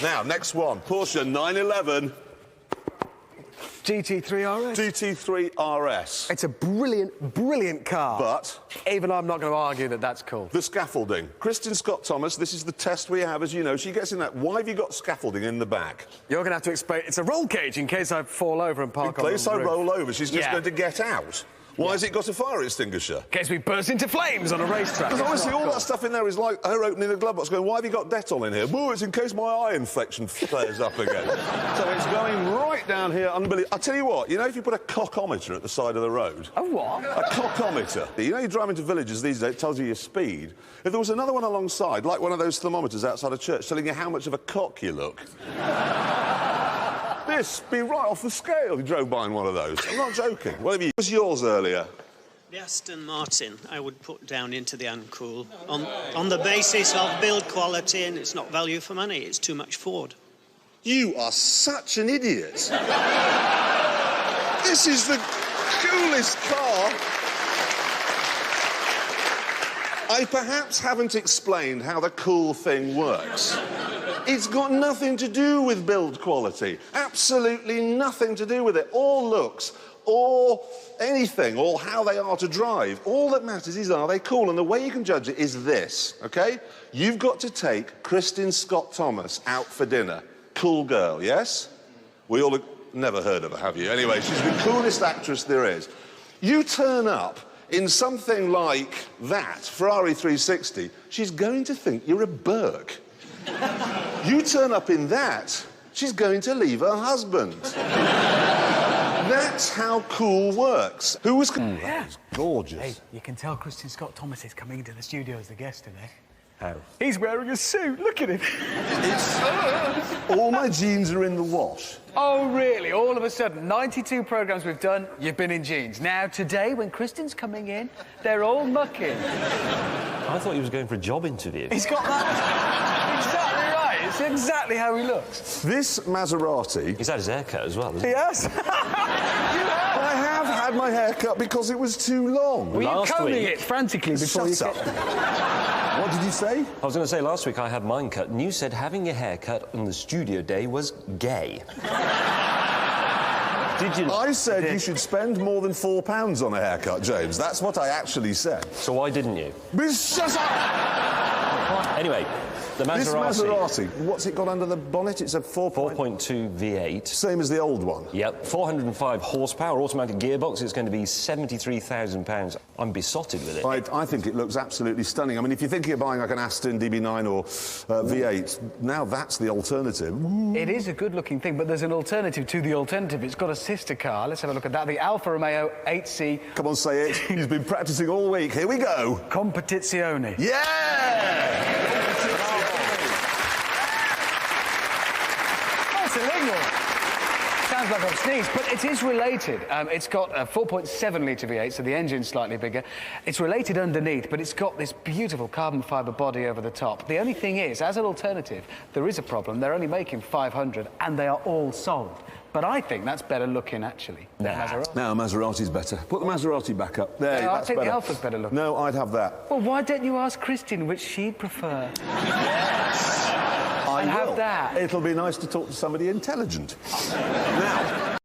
Now, next one. Porsche 911 GT3 RS? GT3 RS. It's a brilliant, brilliant car. But even I'm not going to argue that that's cool. the scaffolding. Kristin Scott-Thomas, this is the test we have, as you know. She gets in that. Why have you got scaffolding in the back? You're going to have to explain. It's a roll cage in case I fall over and park on the roof. In case I roll over, she's just going to get out. Why has it got a fire extinguisher? In case we burst into flames on a racetrack. Because honestly, all that stuff in there is like her opening a glove box going, why have you got Dettol in here? Oh, it's in case my eye infection flares up again. So it's going right down here, unbelievable. I'll tell you what, you know if you put a cockometer at the side of the road? A what? A cockometer. You know you drive into villages these days, it tells you your speed. If there was another one alongside, like one of those thermometers outside a church, telling you how much of a cock you look... This be right off the scale if you drove by in one of those. I'm not joking. What was yours earlier? The Aston Martin I would put down into the uncool on the basis of build quality, and it's not value for money. It's too much Ford. You are such an idiot. This is the coolest car. I perhaps haven't explained how the cool thing works. It's got nothing to do with build quality. Absolutely nothing to do with it. Or looks, or anything, or how they are to drive. All that matters is, are they cool? And the way you can judge it is this, OK? You've got to take Kristin Scott-Thomas out for dinner. Cool girl, yes? We all... Never heard of her, have you? Anyway, she's the coolest actress there is. You turn up in something like that, Ferrari 360, she's going to think you're a Burke. You turn up in that, she's going to leave her husband. That's how cool works. Who was... That's gorgeous. Hey, you can tell Kristin Scott-Thomas is coming into the studio as a guest today. How? He's wearing a suit. Look at him. All my jeans are in the wash. Oh, really? All of a sudden, 92 programmes we've done, you've been in jeans. Now, today, when Kristin's coming in, they're all mucking. I thought he was going for a job interview. He's got that. Exactly right. It's exactly how he looks. This Maserati... He's had his hair cut as well, hasn't He he? has. I have had my hair cut because it was too long. Were you Last combing week- it frantically before you... Shut up. What did you say? I was going to say, last week I had mine cut, and you said having your hair cut on the studio day was gay. Did you? I said you should spend more than £4 on a haircut, James. That's what I actually said. So why didn't you? Shut up! Anyway, the Maserati... This Maserati, what's it got under the bonnet? It's a 4.2 V8. Same as the old one? Yep, 405 horsepower, automatic gearbox. It's going to be £73,000. I'm besotted with it. I think it looks absolutely stunning. I mean, if you're thinking of buying like an Aston DB9 or V8, now that's the alternative. It is a good-looking thing, but there's an alternative to the alternative. It's got a sister car. Let's have a look at that. The Alfa Romeo 8C. Come on, say it. He's been practising all week. Here we go. Competizione. Yeah! Sounds like I've sneezed, but it is related. It's got a 4.7-litre V8, so the engine's slightly bigger. It's related underneath, but it's got this beautiful carbon fibre body over the top. The only thing is, as an alternative, there is a problem. They're only making 500, and they are all sold. But I think that's better looking, actually, than Maserati. No, Maserati's better. Put the Maserati back up. There, No, I that's think better. the Alfa's better looking. No, I'd have that. Well, why don't you ask Kristin which she'd prefer? I And will. have that. It'll be nice to talk to somebody intelligent. Now,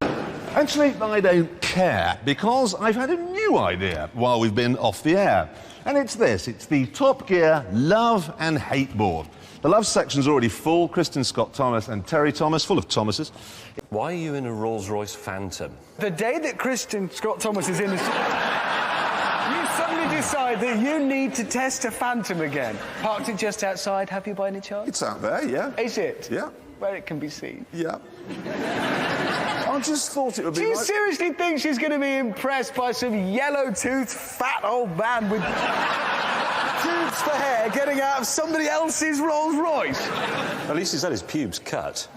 actually, I don't care, because I've had a new idea while we've been off the air. And it's this. It's the Top Gear Love and Hate board. The love section's already full. Kristin Scott-Thomas and Terry Thomas, full of Thomases. Why are you in a Rolls-Royce Phantom? The day that Kristin Scott-Thomas is in the... You suddenly decide that you need to test a Phantom again. Parked it just outside, have you by any chance? It's out there, yeah. Is it? Yeah. Where it can be seen. Yeah. I just thought it would be Do you like... seriously think she's going to be impressed by some yellow-toothed, fat old man with tubes for hair getting out of somebody else's Rolls-Royce? At least he's had his pubes cut.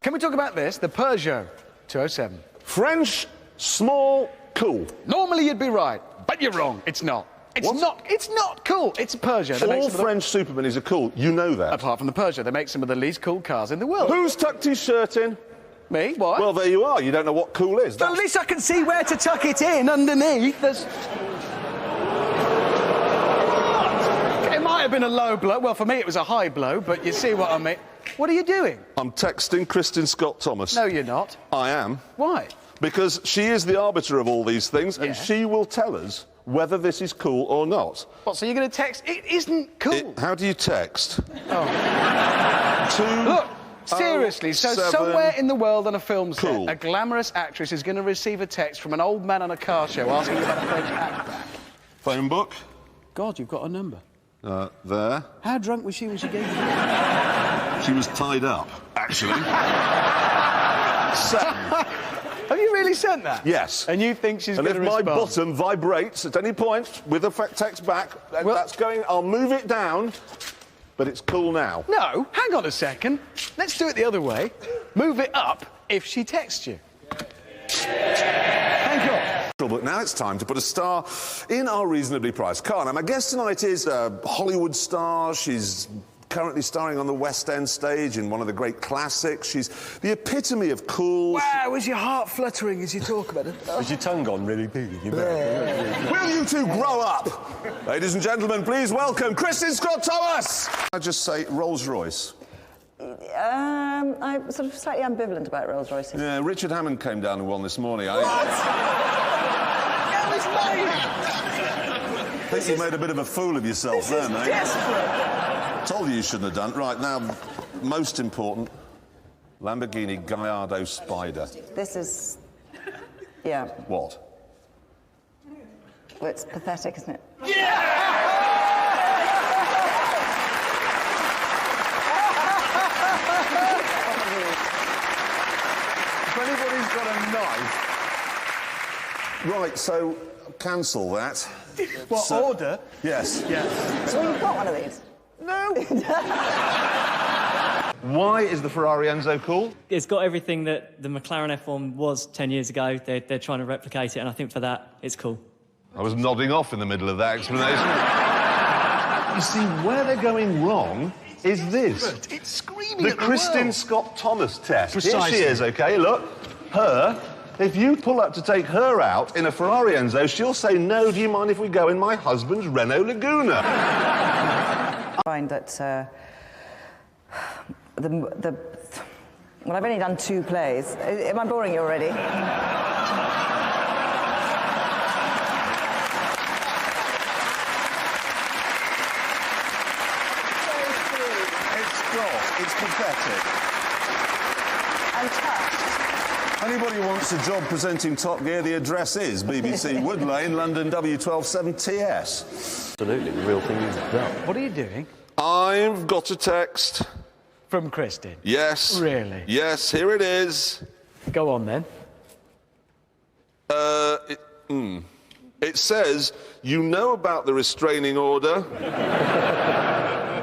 Can we talk about this? The Peugeot 207. French, small, cool. Normally you'd be right, but you're wrong. It's not. It's What? not. It's not cool. It's a Peugeot. They make All some of French superminis are cool. You know that. Apart from the Peugeot, they make some of the least cool cars in the world. Who's tucked his shirt in? Me? Why? Well, there you are. You don't know what cool is. At least I can see where to tuck it in underneath. There's... It might have been a low blow. Well, for me, it was a high blow, but you see what I mean. What are you doing? I'm texting Kristin Scott Thomas. No, you're not. I am. Why? Because she is the arbiter of all these things, and Yeah. she will tell us whether this is cool or not. What, so you're going to text? It isn't cool. How do you text? Oh. Look, seriously, so 7. somewhere in the world on a film set, Cool. a glamorous actress is going to receive a text from an old man on a car show asking about a French hatchback. Phone book? God, you've got a number. There. How drunk was she when she gave you that? She was tied up, actually. So, Have you really sent that? yes. And you think she's And going if to my respond? bottom vibrates at any point with a text back, then Well- that's going... I'll move it down, but it's cool now. No, hang on a second. Let's do it the other way. Move it up if she texts you. Thank you. But now it's time to put a star in our reasonably priced car. Now, my guest tonight is a Hollywood star. She's currently starring on the West End stage in one of the great classics. She's the epitome of cool. Wow, is your heart fluttering as you talk about it? Is your tongue gone really big? Will you two grow up? Ladies and gentlemen, please welcome Kristin Scott Thomas. I just say Rolls-Royce. I'm sort of slightly ambivalent about Rolls-Royces. Yeah, Richard Hammond came down and won this morning. I think you made a bit of a fool of yourself there, mate. Desperate. Told you shouldn't have done. Right, now, most important, Lamborghini Gallardo Spider. This is... yeah. What? Well, it's pathetic, isn't it? If anybody's got a knife... Right, so, cancel that. What, So- order? Yes. So you've got one of these? No. Why is the Ferrari Enzo cool? It's got everything that the McLaren F1 was 10 years ago. They're trying to replicate it, and I think for that, it's cool. I was nodding off in the middle of that explanation. You see, where they're going wrong is this. It's screaming The at the Kristin world. Scott Thomas test. Precisely. Here she is, OK, look. Her, if you pull up to take her out in a Ferrari Enzo, she'll say, no, do you mind if we go in my husband's Renault Laguna? I find that well, I've only done 2 plays. Am I boring you already? It's pathetic. I'm touched. Anybody who wants a job presenting Top Gear, the address is BBC Wood Lane, London W127TS. Absolutely, the real thing is done. What are you doing? I've got a text. From Kristin. Yes. Really? Yes, here it is. Go on, then. It says, you know about the restraining order.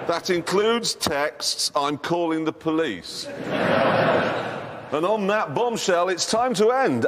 That includes texts, I'm calling the police. And on that bombshell, it's time to end.